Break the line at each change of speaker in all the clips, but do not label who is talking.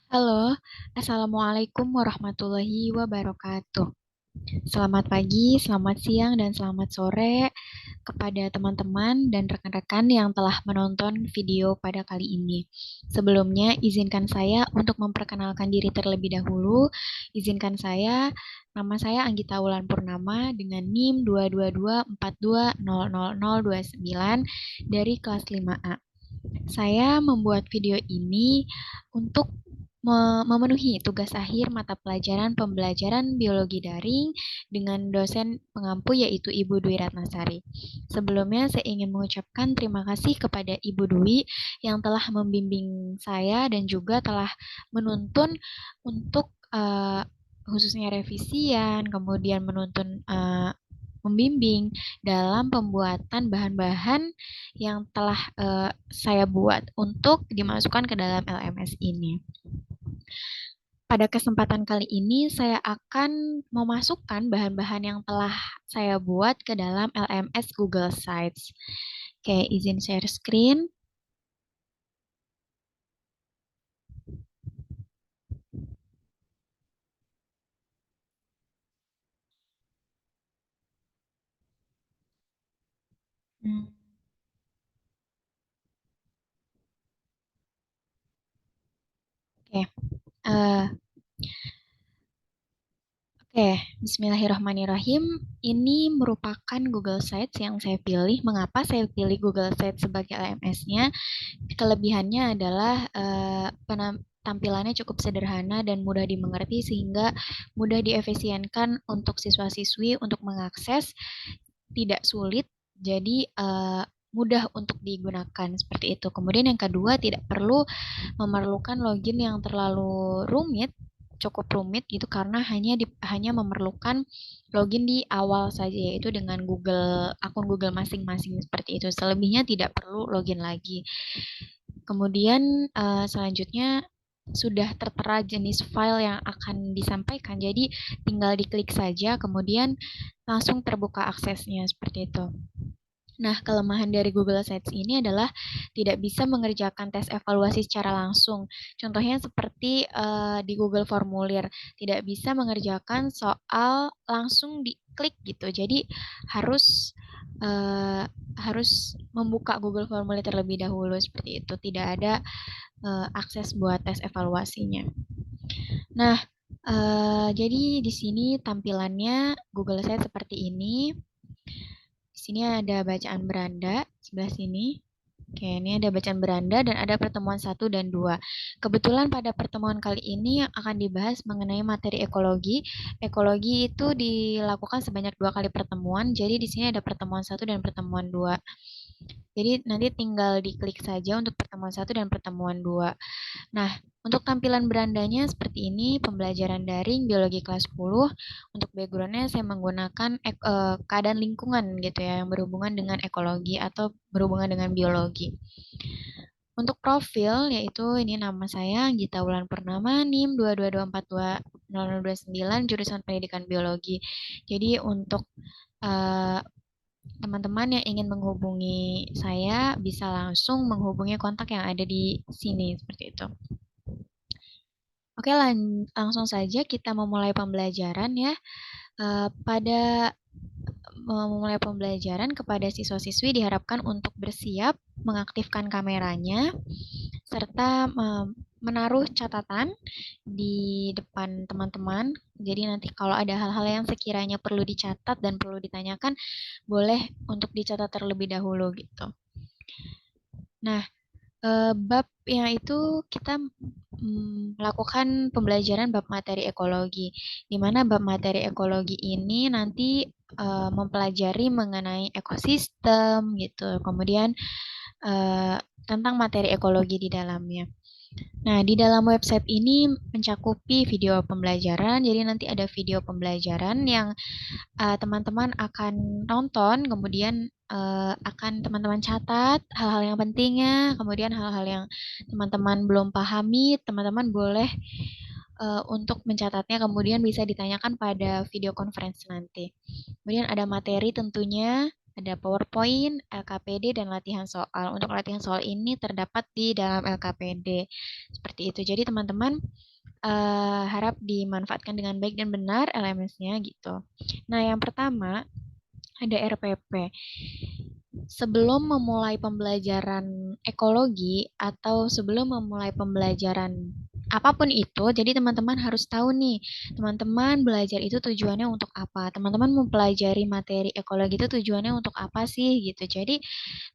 Halo, Assalamualaikum warahmatullahi wabarakatuh. Selamat pagi, selamat siang, dan selamat sore kepada teman-teman dan rekan-rekan yang telah menonton video pada kali ini. Sebelumnya, izinkan saya untuk memperkenalkan diri terlebih dahulu. Izinkan saya, nama saya Anggita Wulan Purnama dengan NIM 22242000029 dari kelas 5A. Saya membuat video ini untuk memenuhi tugas akhir mata pelajaran pembelajaran biologi daring dengan dosen pengampu yaitu Ibu Dwi Ratnasari. Sebelumnya saya ingin mengucapkan terima kasih kepada Ibu Dwi yang telah membimbing saya dan juga telah menuntun untuk khususnya revisian, kemudian menuntun membimbing dalam pembuatan bahan-bahan yang telah saya buat untuk dimasukkan ke dalam LMS ini. Pada kesempatan kali ini, saya akan memasukkan bahan-bahan yang telah saya buat ke dalam LMS Google Sites. Oke, izin share screen. Hmm, Oke, eh, Oke, Bismillahirrahmanirrahim. Ini merupakan Google Sites yang saya pilih. Mengapa saya pilih Google Sites sebagai LMS-nya? Kelebihannya adalah tampilannya cukup sederhana dan mudah dimengerti sehingga mudah diefisienkan untuk siswa-siswi untuk mengakses, tidak sulit, jadi mudah untuk digunakan seperti itu. Kemudian yang kedua, tidak perlu memerlukan login yang terlalu rumit, cukup rumit gitu karena hanya memerlukan login di awal saja yaitu dengan akun Google masing-masing seperti itu. Selebihnya tidak perlu login lagi. Kemudian selanjutnya sudah tertera jenis file yang akan disampaikan. Jadi tinggal diklik saja kemudian langsung terbuka aksesnya seperti itu. Nah, kelemahan dari Google Sites ini adalah tidak bisa mengerjakan tes evaluasi secara langsung. Contohnya seperti di Google Formulir, tidak bisa mengerjakan soal langsung diklik gitu. Jadi harus eh, harus membuka Google Formulir terlebih dahulu seperti itu. Tidak ada akses buat tes evaluasinya. Nah, jadi di sini tampilannya Google Sites seperti ini. Di sini ada bacaan beranda sebelah sini. Oke, ini ada bacaan beranda dan ada pertemuan 1 dan 2. Kebetulan pada pertemuan kali ini yang akan dibahas mengenai materi ekologi. Ekologi itu dilakukan sebanyak 2 kali pertemuan. Jadi di sini ada pertemuan 1 dan pertemuan 2. Jadi nanti tinggal diklik saja untuk pertemuan 1 dan pertemuan 2. Nah, untuk tampilan berandanya seperti ini, pembelajaran daring biologi kelas 10. Untuk backgroundnya saya menggunakan keadaan lingkungan gitu ya, yang berhubungan dengan ekologi atau berhubungan dengan biologi. Untuk profil, yaitu ini nama saya, Gita Wulan Purnama, NIM 222420029, jurusan Pendidikan Biologi. Jadi untuk eh, teman-teman yang ingin menghubungi saya, bisa langsung menghubungi kontak yang ada di sini, seperti itu. Oke, langsung saja kita memulai pembelajaran ya. Pada memulai pembelajaran kepada siswa-siswi diharapkan untuk bersiap mengaktifkan kameranya serta menaruh catatan di depan teman-teman. Jadi nanti kalau ada hal-hal yang sekiranya perlu dicatat dan perlu ditanyakan, boleh untuk dicatat terlebih dahulu gitu. Nah, bab yang itu kita melakukan pembelajaran bab materi ekologi, di mana bab materi ekologi ini nanti mempelajari mengenai ekosistem gitu, kemudian uh, tentang materi ekologi di dalamnya. Nah, di dalam website ini mencakupi video pembelajaran, jadi nanti ada video pembelajaran yang teman-teman akan nonton, kemudian akan teman-teman catat hal-hal yang pentingnya, kemudian hal-hal yang teman-teman belum pahami, teman-teman boleh untuk mencatatnya, kemudian bisa ditanyakan pada video conference nanti. Kemudian ada materi tentunya, ada PowerPoint, LKPD, dan latihan soal. Untuk latihan soal ini terdapat di dalam LKPD. Seperti itu. Jadi teman-teman harap dimanfaatkan dengan baik dan benar LMS-nya gitu. Nah, yang pertama ada RPP. Sebelum memulai pembelajaran ekologi atau sebelum memulai pembelajaran apapun itu, jadi teman-teman harus tahu nih, teman-teman belajar itu tujuannya untuk apa? Teman-teman mempelajari materi ekologi itu tujuannya untuk apa sih gitu. Jadi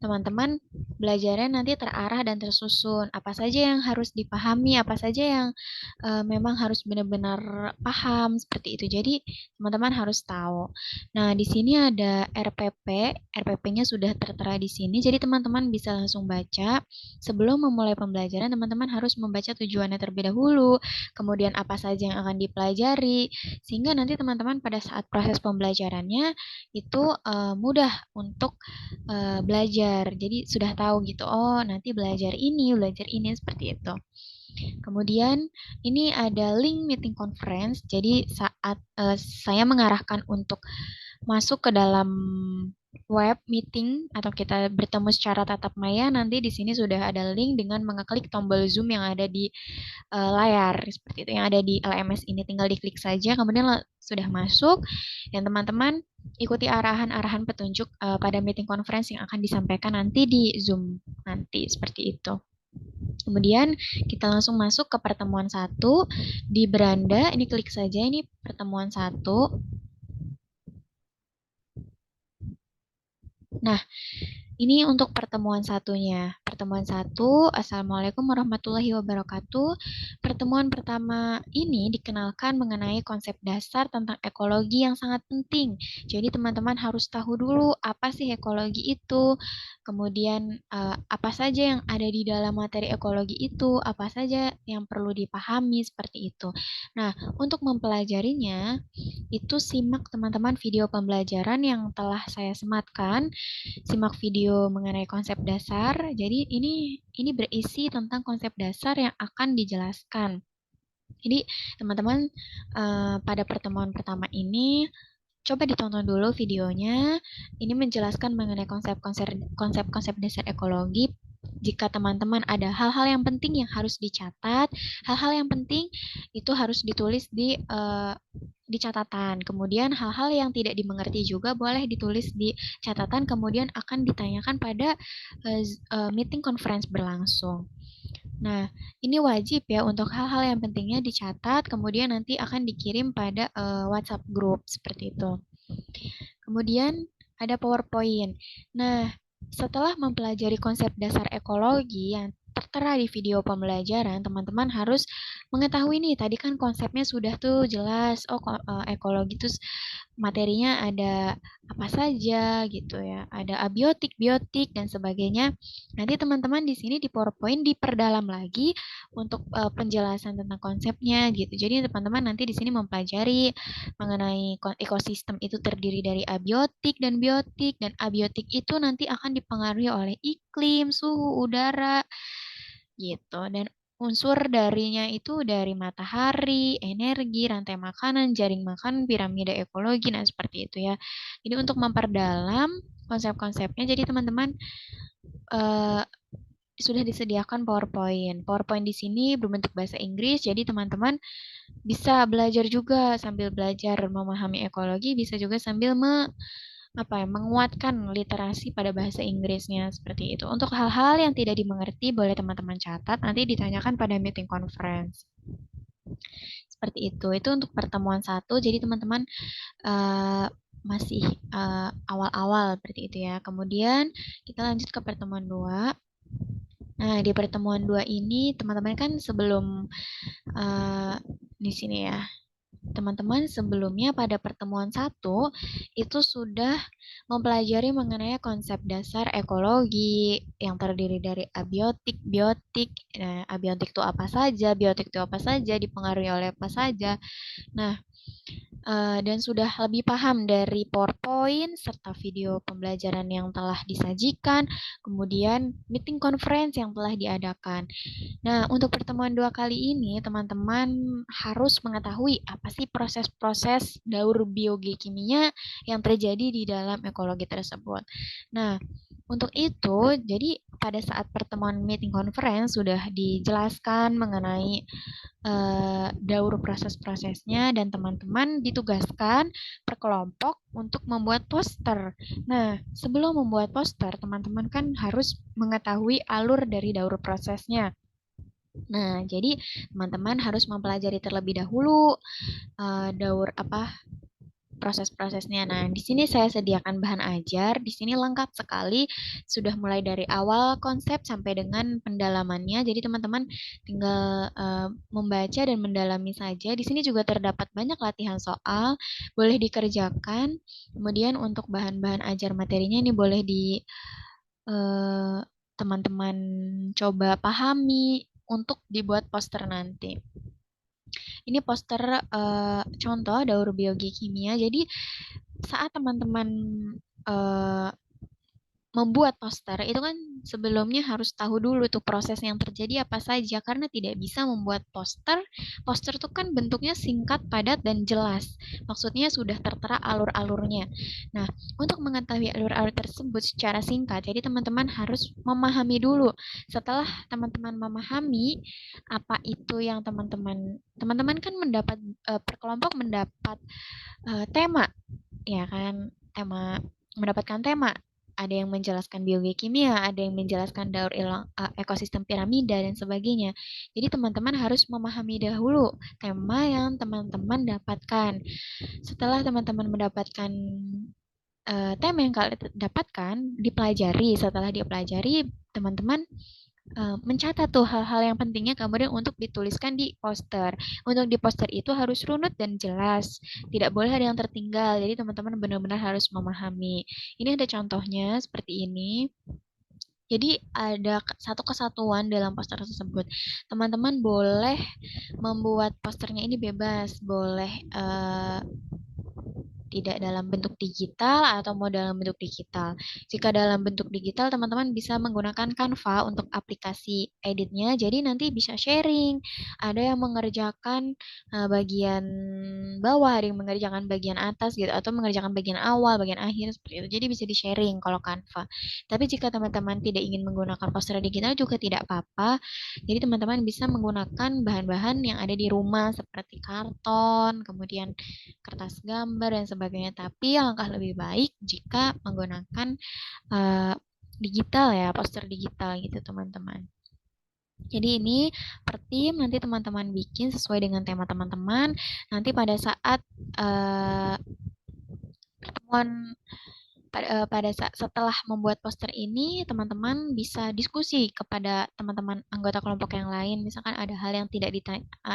teman-teman belajarnya nanti terarah dan tersusun. Apa saja yang harus dipahami, apa saja yang memang harus benar-benar paham seperti itu. Jadi teman-teman harus tahu. Nah, di sini ada RPP. RPP-nya sudah tertera di sini. Jadi teman-teman bisa langsung baca. Sebelum memulai pembelajaran, teman-teman harus membaca tujuannya terlebih dahulu, kemudian apa saja yang akan dipelajari, sehingga nanti teman-teman pada saat proses pembelajarannya itu mudah untuk belajar. Jadi sudah tahu gitu, oh nanti belajar ini seperti itu. Kemudian ini ada link meeting conference. Jadi saat saya mengarahkan untuk masuk ke dalam web meeting atau kita bertemu secara tatap maya, nanti di sini sudah ada link dengan mengeklik tombol Zoom yang ada di layar seperti itu, yang ada di LMS ini. Tinggal diklik saja, kemudian sudah masuk, dan teman-teman ikuti arahan-arahan petunjuk pada meeting conference yang akan disampaikan nanti di Zoom nanti seperti itu. Kemudian kita langsung masuk ke pertemuan 1 di beranda. Ini klik saja, ini pertemuan 1. Nah, ini untuk pertemuan satunya. Pertemuan 1, Assalamualaikum warahmatullahi wabarakatuh. Pertemuan pertama ini dikenalkan mengenai konsep dasar tentang ekologi yang sangat penting. Jadi teman-teman harus tahu dulu apa sih ekologi itu, kemudian apa saja yang ada di dalam materi ekologi itu, apa saja yang perlu dipahami seperti itu. Nah, untuk mempelajarinya, itu simak teman-teman video pembelajaran yang telah saya sematkan. Simak video mengenai konsep dasar. Jadi ini berisi tentang konsep dasar yang akan dijelaskan. Jadi teman-teman pada pertemuan pertama ini coba ditonton dulu videonya. Ini menjelaskan mengenai konsep-konsep dasar ekologi. Jika teman-teman ada hal-hal yang penting yang harus dicatat, hal-hal yang penting itu harus ditulis di catatan. Kemudian hal-hal yang tidak dimengerti juga boleh ditulis di catatan, kemudian akan ditanyakan pada meeting conference berlangsung. Nah, ini wajib ya untuk hal-hal yang pentingnya dicatat, kemudian nanti akan dikirim pada WhatsApp group seperti itu. Kemudian ada PowerPoint. Nah, setelah mempelajari konsep dasar ekologi yang tertera di video pembelajaran, teman-teman harus mengetahui nih, tadi kan konsepnya sudah tuh jelas, oh ekologi itu materinya ada apa saja gitu ya, ada abiotik, biotik, dan sebagainya. Nanti teman-teman di sini di PowerPoint diperdalam lagi untuk penjelasan tentang konsepnya gitu. Jadi teman-teman nanti di sini mempelajari mengenai ekosistem itu terdiri dari abiotik dan biotik, dan abiotik itu nanti akan dipengaruhi oleh iklim, suhu udara gitu, dan unsur darinya itu dari matahari, energi, rantai makanan, jaring makanan, piramida ekologi, nah seperti itu ya. Jadi untuk memperdalam konsep-konsepnya, jadi teman-teman sudah disediakan PowerPoint. PowerPoint di sini berbentuk bahasa Inggris, jadi teman-teman bisa belajar juga sambil belajar memahami ekologi, bisa juga sambil menguatkan literasi pada bahasa Inggrisnya seperti itu. Untuk hal-hal yang tidak dimengerti boleh teman-teman catat, nanti ditanyakan pada meeting conference. Seperti itu. Itu untuk pertemuan 1. Jadi teman-teman masih awal-awal seperti itu ya. Kemudian kita lanjut ke pertemuan 2. Nah, di pertemuan 2 ini teman-teman kan sebelum di sini ya. Teman-teman sebelumnya pada pertemuan 1 itu sudah mempelajari mengenai konsep dasar ekologi yang terdiri dari abiotik, biotik. Nah, abiotik itu apa saja, biotik itu apa saja, dipengaruhi oleh apa saja. Nah, dan sudah lebih paham dari PowerPoint serta video pembelajaran yang telah disajikan, kemudian meeting conference yang telah diadakan. Nah, untuk pertemuan 2 kali ini, teman-teman harus mengetahui apa sih proses-proses daur biogeokimia yang terjadi di dalam ekologi tersebut. Nah, untuk itu, jadi pada saat pertemuan meeting conference sudah dijelaskan mengenai daur proses-prosesnya dan teman-teman ditugaskan per kelompok untuk membuat poster. Nah, sebelum membuat poster, teman-teman kan harus mengetahui alur dari daur prosesnya. Nah, jadi teman-teman harus mempelajari terlebih dahulu daur proses-prosesnya. Nah, di sini saya sediakan bahan ajar. Di sini lengkap sekali, sudah mulai dari awal konsep sampai dengan pendalamannya. Jadi teman-teman tinggal membaca dan mendalami saja. Di sini juga terdapat banyak latihan soal, boleh dikerjakan. Kemudian untuk bahan-bahan ajar materinya ini boleh di teman-teman coba pahami untuk dibuat poster nanti. Ini poster contoh daur biogeokimia. Jadi saat teman-teman uh, membuat poster itu kan sebelumnya harus tahu dulu tuh proses yang terjadi apa saja karena tidak bisa membuat poster tuh kan bentuknya singkat, padat, dan jelas. Maksudnya sudah tertera alur-alurnya. Nah, untuk mengetahui alur-alur tersebut secara singkat, jadi teman-teman harus memahami dulu. Setelah teman-teman memahami apa itu yang teman-teman kan mendapat per kelompok mendapat tema, ya kan, mendapatkan tema. Ada yang menjelaskan biogeokimia, ada yang menjelaskan daur ulang ekosistem piramida dan sebagainya. Jadi teman-teman harus memahami dahulu tema yang teman-teman dapatkan. Setelah teman-teman mendapatkan tema yang kalian dapatkan, dipelajari. Setelah dipelajari, teman-teman mencatat tuh hal-hal yang pentingnya kemudian untuk dituliskan di poster. Untuk di poster itu harus runut dan jelas. Tidak boleh ada yang tertinggal. Jadi teman-teman benar-benar harus memahami. Ini ada contohnya seperti ini. Jadi ada satu kesatuan dalam poster tersebut. Teman-teman boleh membuat posternya ini bebas, boleh tidak dalam bentuk digital atau mau dalam bentuk digital. Jika dalam bentuk digital, teman-teman bisa menggunakan Canva untuk aplikasi editnya. Jadi nanti bisa sharing. Ada yang mengerjakan bagian bawah, ada yang mengerjakan bagian atas gitu, atau mengerjakan bagian awal, bagian akhir seperti itu. Jadi bisa di-sharing kalau Canva. Tapi jika teman-teman tidak ingin menggunakan poster digital juga tidak apa-apa. Jadi teman-teman bisa menggunakan bahan-bahan yang ada di rumah seperti karton, kemudian kertas gambar dan sebagainya. Tapi alangkah lebih baik jika menggunakan digital ya, poster digital gitu teman-teman. Jadi ini per tim nanti teman-teman bikin sesuai dengan tema teman-teman. Nanti pada saat pertemuan pada saat setelah membuat poster ini teman-teman bisa diskusi kepada teman-teman anggota kelompok yang lain, misalkan ada hal yang tidak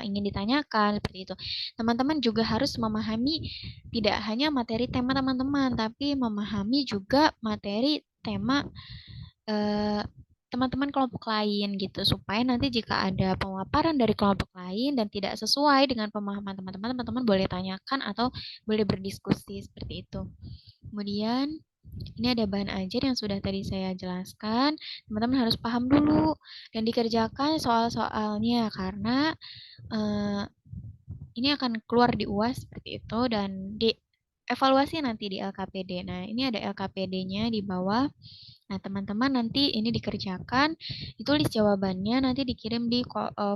ingin ditanyakan seperti itu. Teman-teman juga harus memahami tidak hanya materi tema teman-teman tapi memahami juga materi tema teman-teman kelompok lain gitu supaya nanti jika ada pemaparan dari kelompok lain dan tidak sesuai dengan pemahaman teman-teman, teman-teman boleh tanyakan atau boleh berdiskusi seperti itu. Kemudian ini ada bahan ajar yang sudah tadi saya jelaskan. Teman-teman harus paham dulu dan dikerjakan soal-soalnya karena ini akan keluar di UAS seperti itu dan dievaluasi nanti di LKPD. Nah, ini ada LKPD-nya di bawah. Nah, teman-teman nanti ini dikerjakan, ditulis jawabannya, nanti dikirim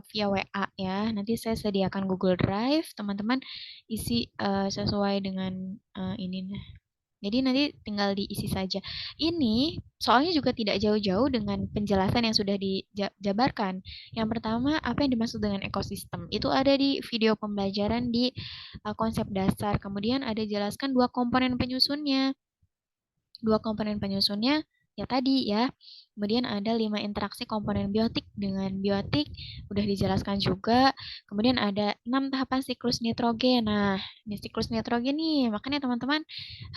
via WA ya. Nanti saya sediakan Google Drive, teman-teman isi sesuai dengan ini. Jadi nanti tinggal diisi saja. Ini soalnya juga tidak jauh-jauh dengan penjelasan yang sudah dijabarkan. Yang pertama, apa yang dimaksud dengan ekosistem? Itu ada di video pembelajaran di konsep dasar. Kemudian ada jelaskan dua komponen penyusunnya. Dua komponen penyusunnya ya tadi ya. Kemudian ada 5 interaksi komponen biotik dengan biotik, udah dijelaskan juga. Kemudian ada 6 tahapan siklus nitrogen. Nah, ini siklus nitrogen nih, makanya teman-teman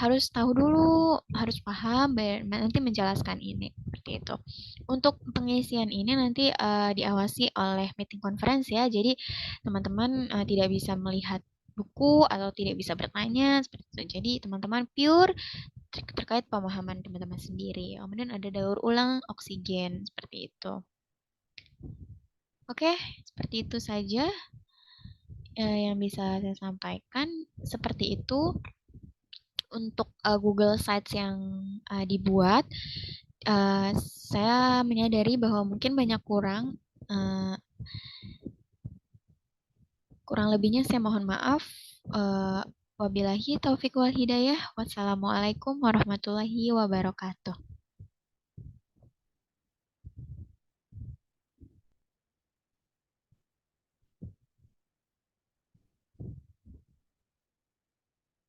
harus tahu dulu, harus paham, nanti menjelaskan ini. Seperti itu. Untuk pengisian ini nanti diawasi oleh meeting conference ya, jadi teman-teman tidak bisa melihat buku atau tidak bisa bertanya seperti itu. Jadi teman-teman pure terkait pemahaman teman-teman sendiri. Kemudian ada daur ulang oksigen seperti itu. Oke, seperti itu saja yang bisa saya sampaikan. Seperti itu untuk Google Sites yang dibuat. Saya menyadari bahwa mungkin banyak uh, kurang lebihnya saya mohon maaf. Wabillahi taufiq wal hidayah. Wassalamualaikum warahmatullahi wabarakatuh.